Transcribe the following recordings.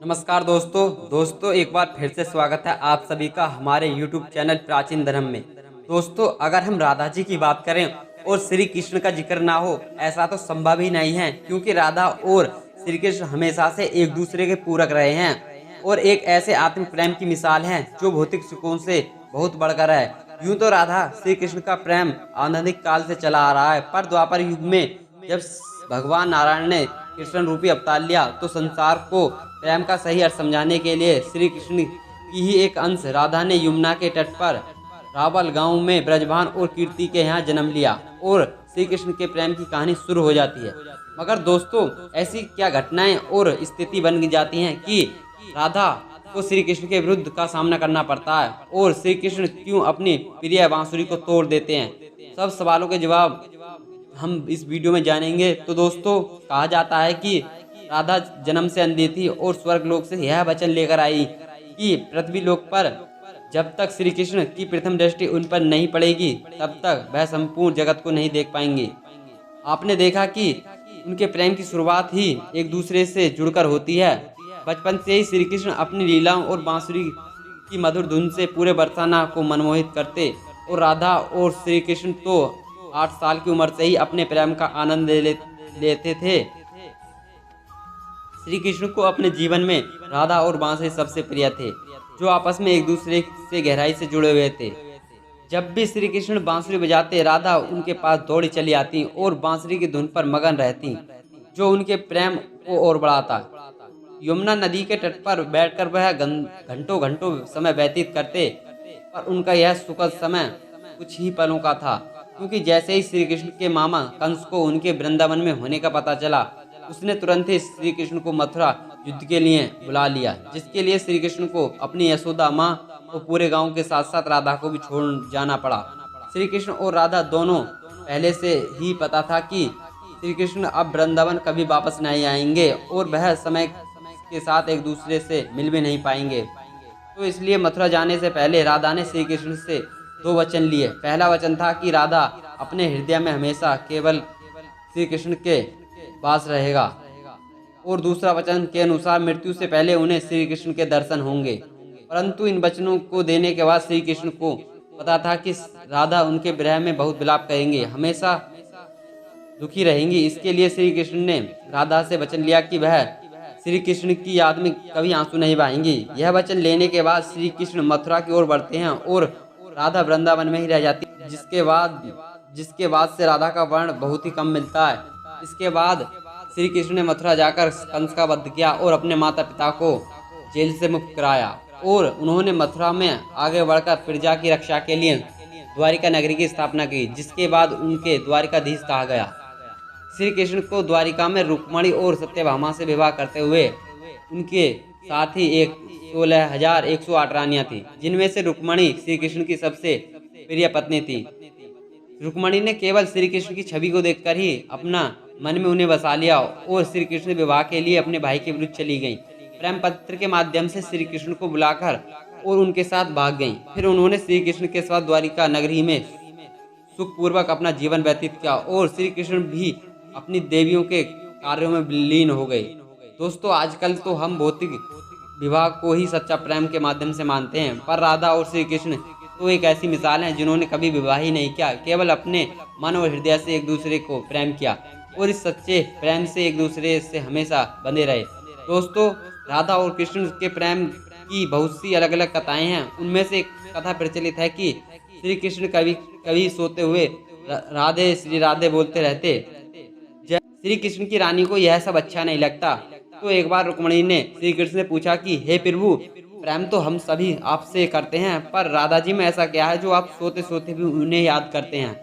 नमस्कार दोस्तों एक बार फिर से स्वागत है आप सभी का हमारे YouTube चैनल प्राचीन धर्म में। दोस्तों, अगर हम राधा जी की बात करें और श्री कृष्ण का जिक्र ना हो, ऐसा तो संभव ही नहीं है, क्योंकि राधा और श्री कृष्ण हमेशा से एक दूसरे के पूरक रहे हैं और एक ऐसे आत्मिक प्रेम की मिसाल हैं जो भौतिक सुकून से बहुत बढ़कर है। यूं तो राधा श्री कृष्ण का प्रेम आनंदिक काल से चला आ रहा है, पर द्वापर युग में जब भगवान नारायण ने कृष्ण रूपी अवतार लिया तो संसार को प्रेम का सही अर्थ समझाने के लिए श्री कृष्ण की ही एक अंश राधा ने यमुना के तट पर रावल गांव में ब्रजभान और कीर्ति के यहाँ जन्म लिया और श्री कृष्ण के प्रेम की कहानी शुरू हो जाती है। मगर दोस्तों, ऐसी क्या घटनाएं और स्थिति बन जाती हैं कि राधा को श्री कृष्ण के विरुद्ध का सामना करना पड़ता है और श्री कृष्ण क्यों अपनी प्रिय बांसुरी को तोड़ देते हैं? सब सवालों के जवाब हम इस वीडियो में जानेंगे। तो दोस्तों, कहा जाता है कि राधा जन्म से अंधी थी और स्वर्ग लोक से यह वचन लेकर आई कि पृथ्वी लोक पर जब तक श्री कृष्ण की प्रथम दृष्टि उन पर नहीं पड़ेगी तब तक वह संपूर्ण जगत को नहीं देख पाएंगे। आपने देखा कि उनके प्रेम की शुरुआत ही एक दूसरे से जुड़कर होती है। बचपन से ही श्री कृष्ण अपनी लीलाओं और बांसुरी की मधुर धुन से पूरे बरसाना को मनमोहित करते और राधा और श्री कृष्ण तो 8 साल की उम्र से ही अपने प्रेम का आनंद लेते थे। श्री कृष्ण को अपने जीवन में राधा और बांसुरी सबसे प्रिय थे, जो आपस में एक दूसरे से गहराई से जुड़े हुए थे। जब भी श्री कृष्ण बांसुरी बजाते, राधा उनके पास दौड़ी चली आती और बांसुरी की धुन पर मगन रहती, जो उनके प्रेम को और बढ़ाता। यमुना नदी के तट पर बैठकर वह घंटों घंटों समय व्यतीत करते, पर उनका यह सुखद समय कुछ ही पलों का था, क्योंकि जैसे ही श्री कृष्ण के मामा कंस को उनके वृंदावन में होने का पता चला, उसने तुरंत ही श्री कृष्ण को मथुरा युद्ध के लिए बुला लिया, जिसके लिए श्री कृष्ण को अपनी यशोदा माँ और पूरे गांव के साथ साथ राधा को भी छोड़ जाना पड़ा। श्री कृष्ण और राधा दोनों पहले से ही पता था कि श्री कृष्ण अब वृंदावन कभी वापस नहीं आएंगे और वह समय के साथ एक दूसरे से मिल भी नहीं पाएंगे। तो इसलिए मथुरा जाने से पहले राधा ने श्री कृष्ण से 2 वचन लिए। पहला वचन था कि राधा अपने हृदय में हमेशा केवल श्री कृष्ण के पास रहेगा और दूसरा वचन के अनुसार मृत्यु से पहले उन्हें श्री कृष्ण के दर्शन होंगे। परंतु इन वचनों को देने के बाद श्री कृष्ण को पता था कि राधा उनके विरह में बहुत विलाप करेंगे, हमेशा दुखी रहेंगी। इसके लिए श्री कृष्ण ने राधा से वचन लिया कि वह श्री कृष्ण की याद में कभी आंसू नहीं बहाएंगी। यह वचन लेने के बाद श्री कृष्ण मथुरा की ओर बढ़ते हैं और राधा वृंदावन में ही रह जाती है, जिसके बाद से राधा का वर्ण बहुत ही कम मिलता है। इसके बाद श्री कृष्ण ने मथुरा जाकर कंस का वध किया और अपने माता पिता को जेल से मुक्त कराया और उन्होंने मथुरा में आगे बढ़कर प्रजा की रक्षा के लिए द्वारिका नगरी की स्थापना की, जिसके बाद उनके द्वारिकाधीश कहा गया। श्री कृष्ण को द्वारिका में रुक्मणी और सत्यभामा से विवाह करते हुए उनके साथ ही 16,108 रानियां थी, जिनमें से रुक्मणी श्री कृष्ण की सबसे प्रिय पत्नी थी। रुक्मणी ने केवल श्री कृष्ण की छवि को देखकर ही अपना मन में उन्हें बसा लिया और श्री कृष्ण विवाह के लिए अपने भाई के विरुद्ध चली गईं। प्रेम पत्र के माध्यम से श्री कृष्ण को बुलाकर और उनके साथ भाग गईं। फिर उन्होंने श्री कृष्ण के साथ द्वारिका नगरी में सुखपूर्वक अपना जीवन व्यतीत किया और श्री कृष्ण भी अपनी देवियों के कार्यों में लीन हो गए। दोस्तों, आजकल तो हम भौतिक विवाह को ही सच्चा प्रेम के माध्यम से मानते हैं, पर राधा और श्री कृष्ण तो एक ऐसी मिसाल है जिन्होंने कभी विवाह ही नहीं किया, केवल अपने मन और हृदय से एक दूसरे को प्रेम किया और इस सच्चे प्रेम से एक दूसरे से हमेशा बंधे रहे। दोस्तों, राधा और कृष्ण के प्रेम की बहुत सी अलग अलग कथाएं हैं। उनमें से एक कथा प्रचलित है कि श्री कृष्ण कभी कभी सोते हुए राधे श्री राधे बोलते रहते। श्री कृष्ण की रानी को यह सब अच्छा नहीं लगता, तो एक बार रुक्मणी ने श्री कृष्ण से पूछा कि हे प्रभु, प्रेम तो हम सभी आपसे करते हैं, पर राधा जी में ऐसा क्या है जो आप सोते सोते भी उन्हें याद करते हैं?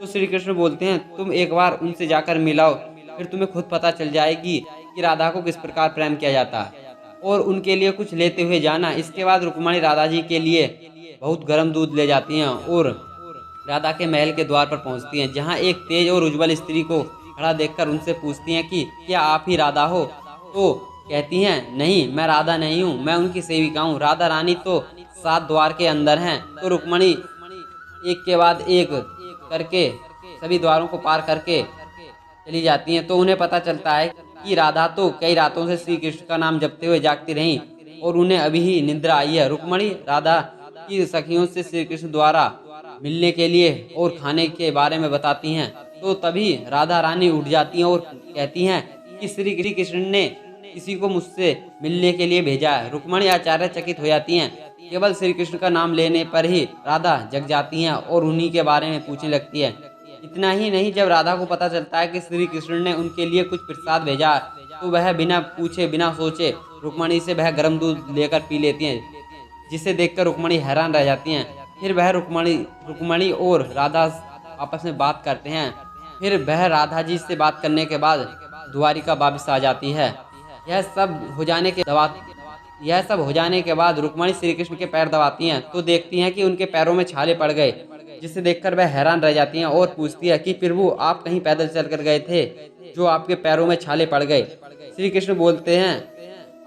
तो श्री कृष्ण बोलते हैं, तुम एक बार उनसे जाकर मिलाओ, फिर तुम्हें खुद पता चल जाएगी कि राधा को किस प्रकार प्रेम किया जाता है, और उनके लिए कुछ लेते हुए जाना। इसके बाद रुक्मणी राधा जी के लिए बहुत गर्म दूध ले जाती हैं और राधा के महल के द्वार पर पहुंचती हैं, जहां एक तेज और उज्ज्वल स्त्री को खड़ा देखकर उनसे पूछती हैं कि क्या आप ही राधा हो? तो कहती हैं, नहीं, मैं राधा नहीं हूँ, मैं उनकी सेविका हूँ। राधा रानी तो 7 द्वार के अंदर हैं। तो रुक्मणी एक के बाद एक करके सभी द्वारों को पार करके चली जाती हैं। तो उन्हें पता चलता है कि राधा तो कई रातों से श्री कृष्ण का नाम जपते हुए जागती रहीं और उन्हें अभी ही निद्रा आई है। रुक्मणी राधा की सखियों से श्री कृष्ण द्वारा मिलने के लिए और खाने के बारे में बताती हैं। तो तभी राधा रानी उठ जाती हैं और कहती हैं कि श्री कृष्ण ने किसी को मुझसे मिलने के लिए भेजा है। रुक्मणी आश्चर्यचकित हो जाती हैं। केवल श्री कृष्ण का नाम लेने पर ही राधा जग जाती हैं और उन्हीं के बारे में पूछने लगती है। इतना ही नहीं, जब राधा को पता चलता है कि श्री कृष्ण ने उनके लिए कुछ प्रसाद भेजा है, तो वह बिना पूछे बिना सोचे रुक्मणी से वह गर्म दूध लेकर पी लेती हैं, जिसे देखकर रुक्मणी हैरान रह जाती हैं। फिर वह रुक्मणी और राधा आपस में बात करते हैं। फिर वह राधा जी से बात करने के बाद द्वारिका वापस आ जाती है। यह सब हो जाने के बाद रुक्मणी श्री कृष्ण के पैर दबाती हैं तो देखती हैं कि उनके पैरों में छाले पड़ गए, जिसे देखकर वह हैरान रह जाती हैं और पूछती है कि प्रभु, आप कहीं पैदल चलकर गए थे जो आपके पैरों में छाले पड़ गए। श्री कृष्ण बोलते हैं,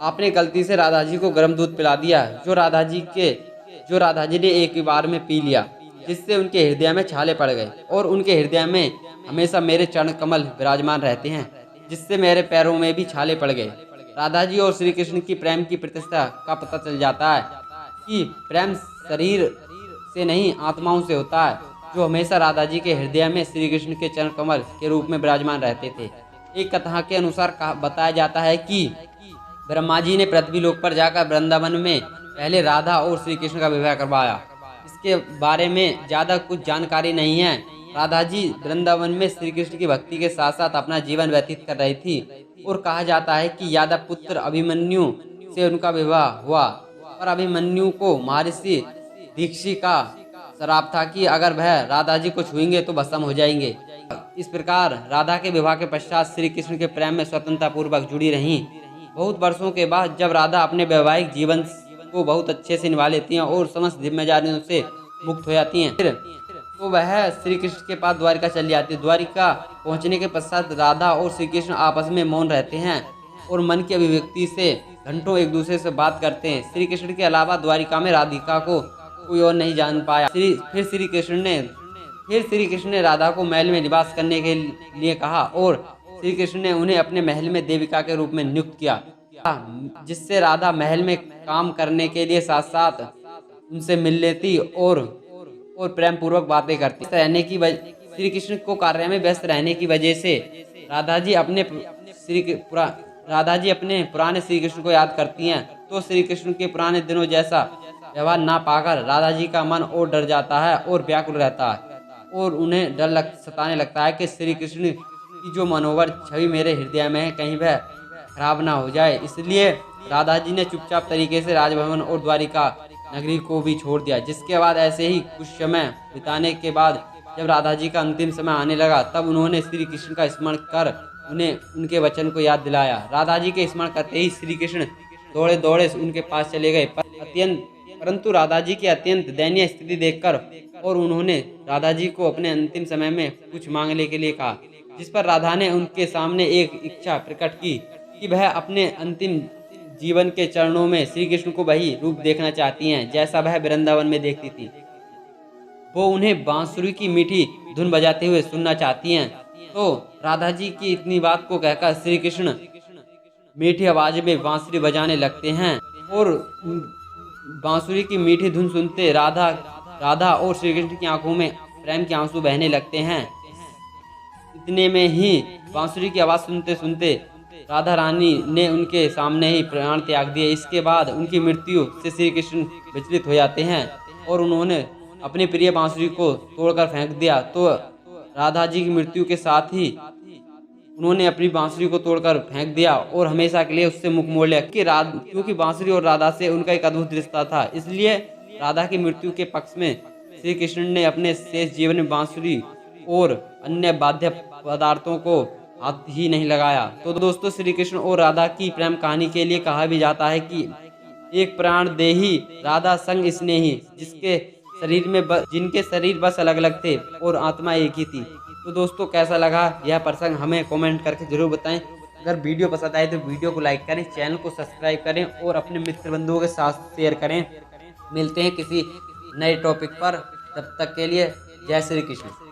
आपने गलती से राधा जी को गर्म दूध पिला दिया, जो राधा जी ने एक ही बार में पी लिया, जिससे उनके हृदय में छाले पड़ गए और उनके हृदय में हमेशा मेरे चरण कमल विराजमान रहते हैं, जिससे मेरे पैरों में भी छाले पड़ गए। राधा जी और श्री कृष्ण की प्रेम की प्रतिष्ठा का पता चल जाता है कि प्रेम शरीर से नहीं आत्माओं से होता है, जो हमेशा राधा जी के हृदय में श्री कृष्ण के चरण कमल के रूप में विराजमान रहते थे। एक कथा के अनुसार बताया जाता है कि ब्रह्मा जी ने पृथ्वी लोक पर जाकर वृंदावन में पहले राधा और श्री कृष्ण का विवाह करवाया। इसके बारे में ज़्यादा कुछ जानकारी नहीं है। राधा जी वृंदावन में श्री कृष्ण की भक्ति के साथ साथ अपना जीवन व्यतीत कर रही थी और कहा जाता है कि यादव पुत्र अभिमन्यु से उनका विवाह हुआ, और अभिमन्यु को महर्षि दीक्षी का श्राप था कि अगर वह राधा जी को छुएंगे तो भस्म हो जाएंगे। इस प्रकार राधा के विवाह के पश्चात श्री कृष्ण के प्रेम में स्वतंत्रता पूर्वक जुड़ी रहीं। बहुत वर्षों के बाद जब राधा अपने वैवाहिक जीवन को बहुत अच्छे से निभा लेती हैं और समस्त जिम्मेदारियों से मुक्त हो जाती हैं, फिर तो वह श्री कृष्ण के पास द्वारिका चली जाती है। द्वारिका पहुंचने के पश्चात राधा और श्री कृष्ण आपस में मौन रहते हैं और मन की अभिव्यक्ति से घंटों एक दूसरे से बात करते हैं। श्री कृष्ण के अलावा द्वारिका में राधिका को कोई और नहीं जान पाया। फिर श्री कृष्ण ने राधा को महल में निवास करने के लिए कहा और श्री कृष्ण ने उन्हें अपने महल में देविका के रूप में नियुक्त किया, जिससे राधा महल में काम करने के लिए साथ साथ उनसे मिल लेती और प्रेम पूर्वक बातें करती। श्री कृष्ण को कार्य में व्यस्त रहने की वजह से राधा जी अपने पुराने श्री कृष्ण को याद करती हैं। तो श्री कृष्ण के पुराने दिनों जैसा व्यवहार ना पाकर राधा जी का मन और डर जाता है और व्याकुल रहता है और उन्हें सताने लगता है कि श्री कृष्ण की जो मनोहर छवि मेरे हृदय में है, कहीं वह खराब ना हो जाए। इसलिए राधा जी ने चुपचाप तरीके से राजभवन और द्वारिका नगरी को भी छोड़ दिया। जिसके बाद ऐसे ही कुछ समय बिताने के बाद जब राधा जी का अंतिम समय आने लगा, तब उन्होंने श्री कृष्ण का स्मरण कर उन्हें उनके वचन को याद दिलाया। राधा जी के स्मरण करते ही श्री कृष्ण दौड़े दौड़े उनके पास चले गए, परंतु राधा जी की अत्यंत दयनीय स्थिति देखकर और उन्होंने राधा जी को अपने अंतिम समय में कुछ मांगने के लिए कहा, जिस पर राधा ने उनके सामने एक इच्छा प्रकट की कि वह अपने अंतिम जीवन के चरणों में श्री कृष्ण को वही रूप देखना चाहती हैं जैसा वह वृंदावन में देखती थी। वो उन्हें बांसुरी की मीठी धुन बजाते हुए सुनना चाहती हैं। तो राधा जी की इतनी बात को कहकर श्री कृष्ण मीठी आवाज में बांसुरी बजाने लगते हैं और बांसुरी की मीठी धुन सुनते राधा और श्री कृष्ण की आंखों में प्रेम के आंसू बहने लगते हैं। इतने में ही बांसुरी की आवाज़ सुनते सुनते राधा रानी ने उनके सामने ही प्राण त्याग दिए। इसके बाद उनकी मृत्यु से श्री कृष्ण विचलित हो जाते हैं और उन्होंने अपनी प्रिय बांसुरी को तोड़कर फेंक दिया। तो राधा जी की मृत्यु के साथ ही उन्होंने अपनी बांसुरी को तोड़कर फेंक दिया और हमेशा के लिए उससे मुख मोड़ लिया क्योंकि बांसुरी और राधा से उनका एक अद्भुत रिश्ता था। इसलिए राधा की मृत्यु के पक्ष में श्री कृष्ण ने अपने शेष जीवन में बांसुरी और अन्य वाद्य पदार्थों को हाथ ही नहीं लगाया। तो दोस्तों, श्री कृष्ण और राधा की प्रेम कहानी के लिए कहा भी जाता है कि एक प्राण देही राधा संग स्नेही, जिनके शरीर बस अलग अलग थे और आत्मा एक ही थी। तो दोस्तों, कैसा लगा यह प्रसंग हमें कमेंट करके जरूर बताएं। अगर वीडियो पसंद आए तो वीडियो को लाइक करें, चैनल को सब्सक्राइब करें और अपने मित्र बंधुओं के साथ शेयर करें। मिलते हैं किसी नए टॉपिक पर, तब तक के लिए जय श्री कृष्ण।